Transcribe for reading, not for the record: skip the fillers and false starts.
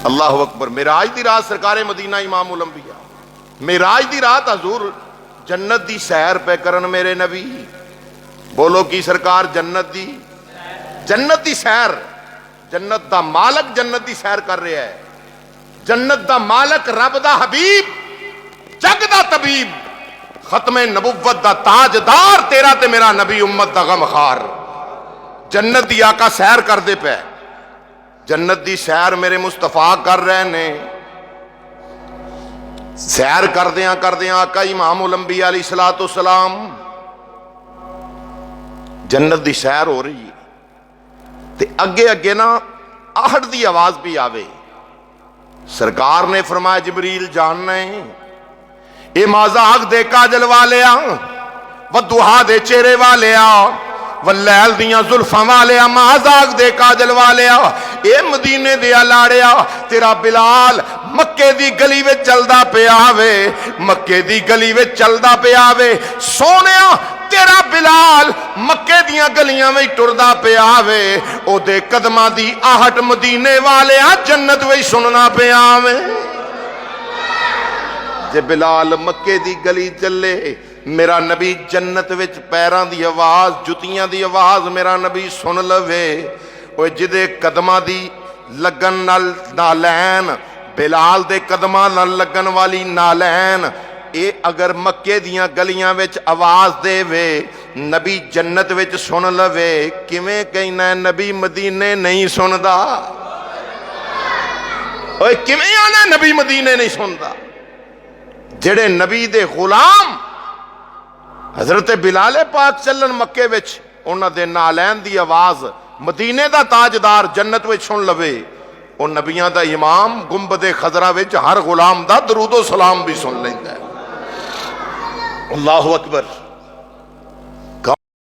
اللہ اکبر۔ معراج دی رات سرکار مدینہ امام الانبیاء، معراج دی رات حضور جنت دی سیر پہ کرن میرے نبی، بولو کی سرکار جنت دی سیر، جنت دا مالک جنت دی سیر کر رہا ہے، جنت دا مالک رب دا حبیب، جگ دا طبیب، ختم نبوت دا تاجدار تیرا تے میرا نبی، امت دا غمخار، جنت دی آقا سیر کر دے پہ، جنت دی سیر میرے مصطفیٰ کر رہے نے، سیر کردیاں آقا امام الانبیاء علیہ الصلوۃ والسلام، جنت دی سیر ہو رہی ہے تے اگے نا آہٹ دی آواز بھی آوے، سرکار نے فرمایا جبریل جاننا ہے اے مازاق دے کاجل والیا ودوہا دے چہرے والیا واللیل دیاں زلفاں والیا، مازاق دے کاجل والیا، اے مدینے دیا لاڑیا، تیرا بلال مکے دی گلی وچ چلدا پیا وے، مکے دی گلی وچ چلدا پیا وے، سونیا تیرا بلال مکے دیاں گلیاں وچ ٹردا پیا وے، او دے قدماں دی آہٹ مدینے والیا جنت وچ سننا پیا وے۔ جے بلال مکے دی گلی چلے، میرا نبی جنت وچ پیران دی آواز، جتیاں دی آواز میرا نبی سن لوے، اوہ جدے قدماں دی لگن نالین، بلال دے قدماں نال لگن والی نالین، اے اگر مکے دیاں گلیاں وچ آواز دے وے، نبی جنت وچ سن لوے، کیویں کہنا ہے نبی مدینے نہیں سندا؟ اوہ کیویں آنا نبی مدینے نہیں سندا؟ جڑے نبی دے غلام حضرت بلال پاک چلن مکے وچ، انہاں دے نالین دی آواز مدینے دا تاجدار جنت وچ سن لوے، او نبیاں دا امام گنبد خضرا وچ ہر غلام دا درود و سلام بھی سن لیندا ہے۔ اللہ اکبر۔